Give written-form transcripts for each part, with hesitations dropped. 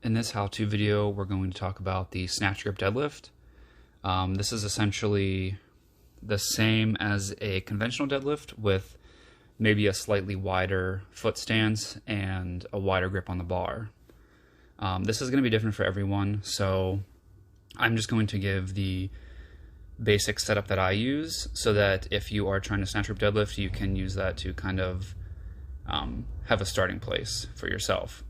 In this how-to video, we're going to talk about the snatch grip deadlift. This is essentially the same as a conventional deadlift with maybe a slightly wider foot stance and a wider grip on the bar. This is going to be different for everyone, so I'm just going to give the basic setup that I use so that if you are trying to snatch grip deadlift, you can use that to kind of have a starting place for yourself.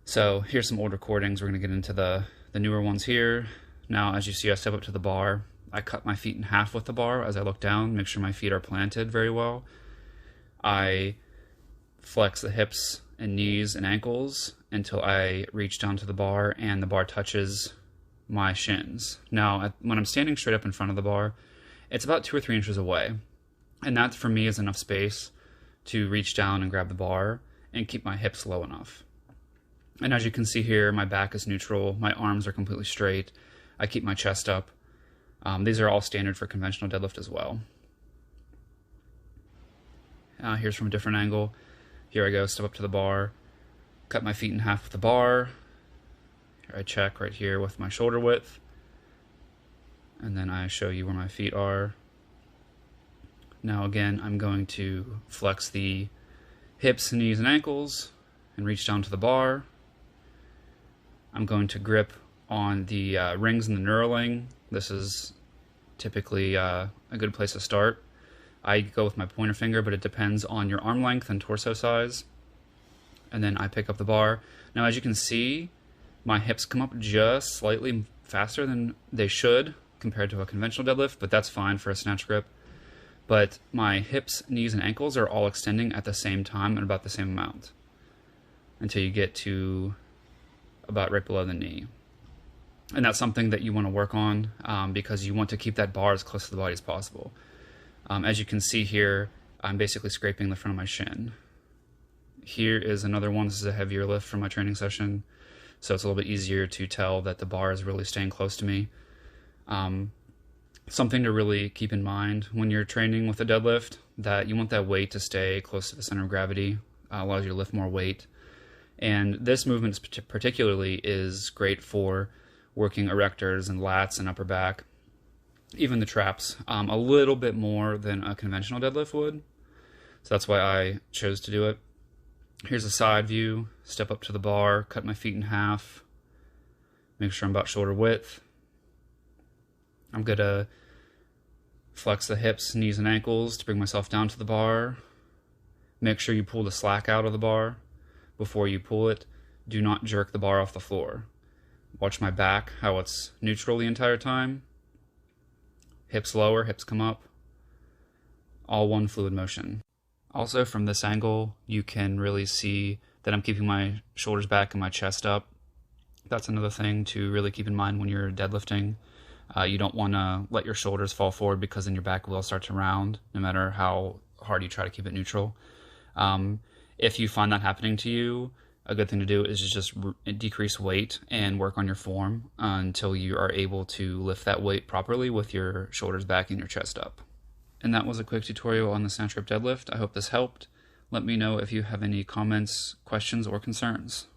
So here's some old recordings. We're going to get into the newer ones here. Now, as you see, I step up to the bar. I cut my feet in half with the bar as I look down, make sure my feet are planted very well. I flex the hips and knees and ankles until I reach down to the bar and the bar touches my shins. Now, when I'm standing straight up in front of the bar, it's about 2 or 3 inches away. And that, for me, is enough space to reach down and grab the bar and keep my hips low enough. And as you can see here, my back is neutral, my arms are completely straight, I keep my chest up. These are all standard for conventional deadlift as well. Here's from a different angle. Here I go, step up to the bar, cut my feet in half with the bar. Here I check right here with my shoulder width. And then I show you where my feet are. Now again, I'm going to flex the hips, knees, and ankles and reach down to the bar. I'm going to grip on the rings and the knurling. This is typically a good place to start. I go with my pointer finger, but it depends on your arm length and torso size. And then I pick up the bar. Now, as you can see, my hips come up just slightly faster than they should compared to a conventional deadlift, but that's fine for a snatch grip. But my hips, knees, and ankles are all extending at the same time and about the same amount until you get to about right below the knee. And that's something that you want to work on because you want to keep that bar as close to the body as possible. As you can see here, I'm basically scraping the front of my shin. Here is another one. This is a heavier lift from my training session, so it's a little bit easier to tell that the bar is really staying close to me. Something to really keep in mind when you're training with a deadlift, that you want that weight to stay close to the center of gravity, allows you to lift more weight. And this movement particularly is great for working erectors and lats and upper back, even the traps, a little bit more than a conventional deadlift would. So that's why I chose to do it. Here's a side view, step up to the bar, cut my feet in half, make sure I'm about shoulder width. I'm going to flex the hips, knees, and ankles to bring myself down to the bar. Make sure you pull the slack out of the bar. Before you pull it, do not jerk the bar off the floor. Watch my back, how it's neutral the entire time. Hips lower, hips come up. All one fluid motion. Also, from this angle, you can really see that I'm keeping my shoulders back and my chest up. That's another thing to really keep in mind when you're deadlifting. You don't want to let your shoulders fall forward because then your back will start to round, no matter how hard you try to keep it neutral. If you find that happening to you, a good thing to do is just decrease weight and work on your form until you are able to lift that weight properly with your shoulders back and your chest up. And that was a quick tutorial on the snatch grip deadlift. I hope this helped. Let me know if you have any comments, questions, or concerns.